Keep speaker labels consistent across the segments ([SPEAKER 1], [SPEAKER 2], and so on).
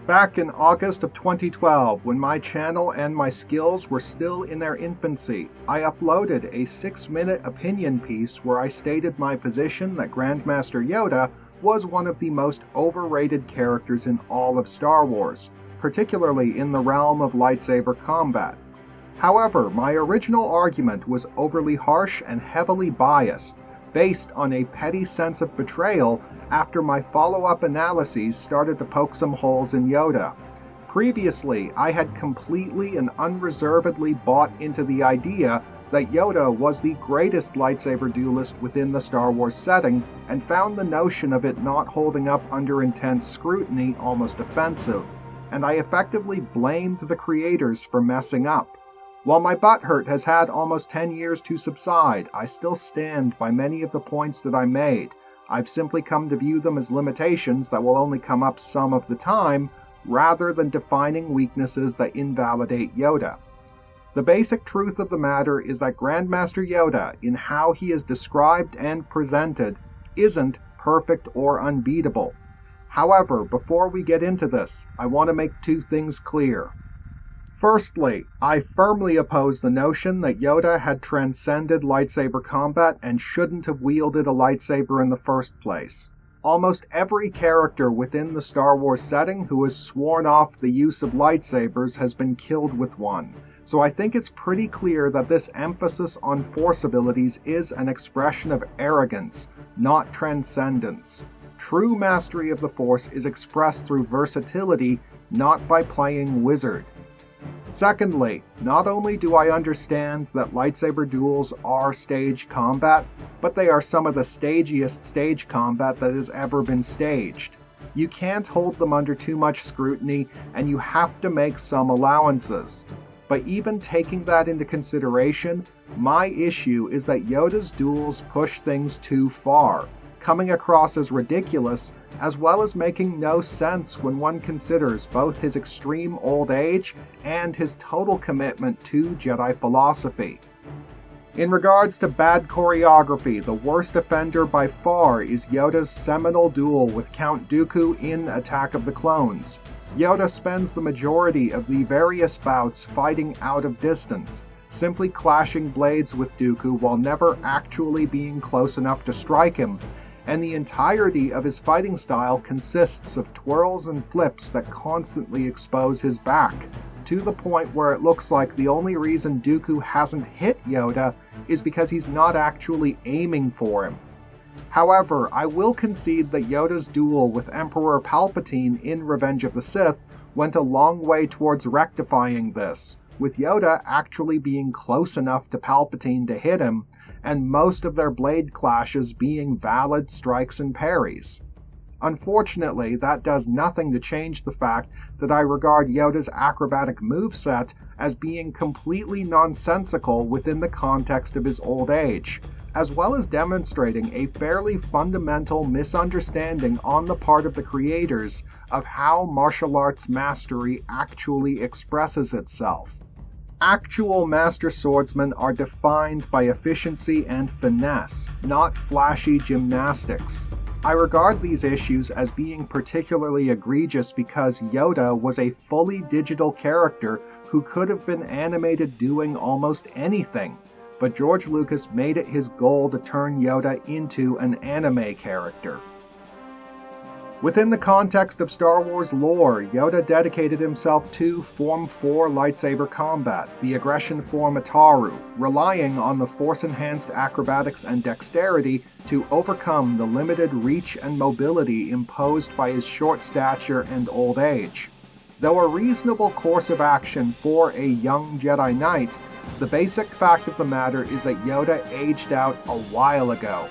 [SPEAKER 1] Back in August of 2012, when my channel and my skills were still in their infancy, I uploaded a 6-minute opinion piece where I stated my position that Grandmaster Yoda was one of the most overrated characters in all of Star Wars, particularly in the realm of lightsaber combat. However, my original argument was overly harsh and heavily biased, based on a petty sense of betrayal after my follow-up analyses started to poke some holes in Yoda. Previously, I had completely and unreservedly bought into the idea that Yoda was the greatest lightsaber duelist within the Star Wars setting, and found the notion of it not holding up under intense scrutiny almost offensive, and I effectively blamed the creators for messing up. While my butthurt has had almost 10 years to subside, I still stand by many of the points that I made. I've simply come to view them as limitations that will only come up some of the time, rather than defining weaknesses that invalidate Yoda. The basic truth of the matter is that Grandmaster Yoda, in how he is described and presented, isn't perfect or unbeatable. However, before we get into this, I want to make two things clear. Firstly, I firmly oppose the notion that Yoda had transcended lightsaber combat and shouldn't have wielded a lightsaber in the first place. Almost every character within the Star Wars setting who has sworn off the use of lightsabers has been killed with one, so I think it's pretty clear that this emphasis on Force abilities is an expression of arrogance, not transcendence. True mastery of the Force is expressed through versatility, not by playing wizard. Secondly, not only do I understand that lightsaber duels are stage combat, but they are some of the stagiest stage combat that has ever been staged. You can't hold them under too much scrutiny, and you have to make some allowances. But even taking that into consideration, my issue is that Yoda's duels push things too far, coming across as ridiculous, as well as making no sense when one considers both his extreme old age and his total commitment to Jedi philosophy. In regards to bad choreography, the worst offender by far is Yoda's seminal duel with Count Dooku in Attack of the Clones. Yoda spends the majority of the various bouts fighting out of distance, simply clashing blades with Dooku while never actually being close enough to strike him, and the entirety of his fighting style consists of twirls and flips that constantly expose his back, to the point where it looks like the only reason Dooku hasn't hit Yoda is because he's not actually aiming for him. However, I will concede that Yoda's duel with Emperor Palpatine in Revenge of the Sith went a long way towards rectifying this, with Yoda actually being close enough to Palpatine to hit him, and most of their blade clashes being valid strikes and parries. Unfortunately, that does nothing to change the fact that I regard Yoda's acrobatic moveset as being completely nonsensical within the context of his old age, as well as demonstrating a fairly fundamental misunderstanding on the part of the creators of how martial arts mastery actually expresses itself. Actual master swordsmen are defined by efficiency and finesse, not flashy gymnastics. I regard these issues as being particularly egregious because Yoda was a fully digital character who could have been animated doing almost anything, but George Lucas made it his goal to turn Yoda into an anime character. Within the context of Star Wars lore, Yoda dedicated himself to Form 4 lightsaber combat, the aggression form Ataru, relying on the Force-enhanced acrobatics and dexterity to overcome the limited reach and mobility imposed by his short stature and old age. Though a reasonable course of action for a young Jedi Knight, the basic fact of the matter is that Yoda aged out a while ago.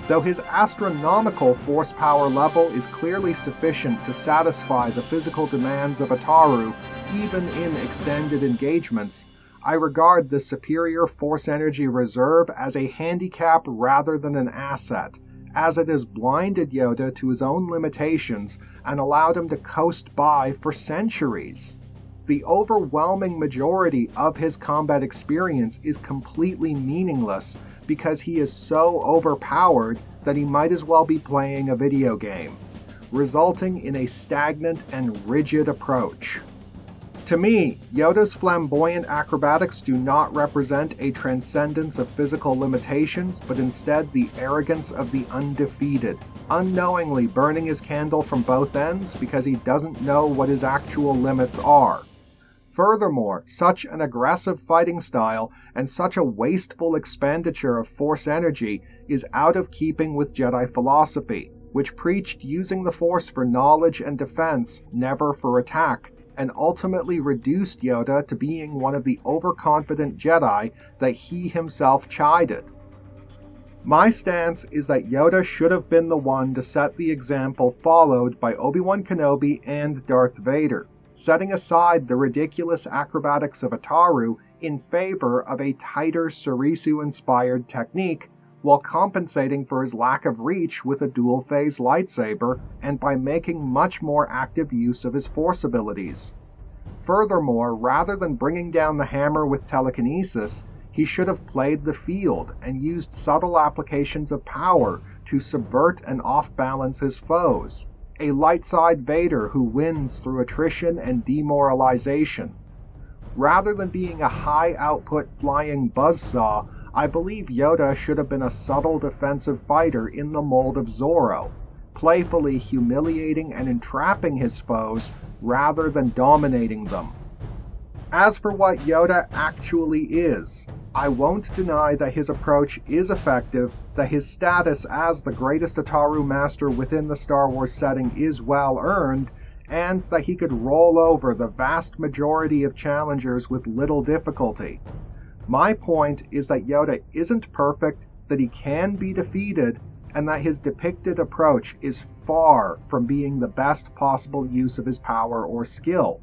[SPEAKER 1] Though his astronomical force power level is clearly sufficient to satisfy the physical demands of Ataru, even in extended engagements, I regard the superior force energy reserve as a handicap rather than an asset, as it has blinded Yoda to his own limitations and allowed him to coast by for centuries. The overwhelming majority of his combat experience is completely meaningless because he is so overpowered that he might as well be playing a video game. resulting in a stagnant and rigid approach. To me, Yoda's flamboyant acrobatics do not represent a transcendence of physical limitations, but instead the arrogance of the undefeated, unknowingly burning his candle from both ends because he doesn't know what his actual limits are. Furthermore, such an aggressive fighting style and such a wasteful expenditure of Force energy is out of keeping with Jedi philosophy, which preached using the Force for knowledge and defense, never for attack, and ultimately reduced Yoda to being one of the overconfident Jedi that he himself chided. My stance is that Yoda should have been the one to set the example followed by Obi-Wan Kenobi and Darth Vader, setting aside the ridiculous acrobatics of Ataru in favor of a tighter Surisu-inspired technique, while compensating for his lack of reach with a dual-phase lightsaber and by making much more active use of his Force abilities. Furthermore, rather than bringing down the hammer with telekinesis, he should have played the field and used subtle applications of power to subvert and off-balance his foes, a light-side Vader who wins through attrition and demoralization. Rather than being a high-output flying buzzsaw, I believe Yoda should have been a subtle defensive fighter in the mold of Zorro, playfully humiliating and entrapping his foes rather than dominating them. As for what Yoda actually is, I won't deny that his approach is effective, that his status as the greatest Ataru master within the Star Wars setting is well earned, and that he could roll over the vast majority of challengers with little difficulty. My point is that Yoda isn't perfect, that he can be defeated, and that his depicted approach is far from being the best possible use of his power or skill.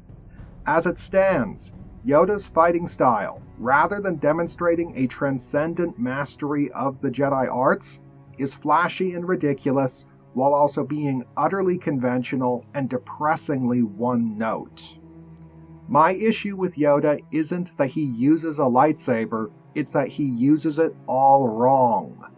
[SPEAKER 1] As it stands, Yoda's fighting style, rather than demonstrating a transcendent mastery of the Jedi arts, is flashy and ridiculous, while also being utterly conventional and depressingly one-note. My issue with Yoda isn't that he uses a lightsaber, it's that he uses it all wrong.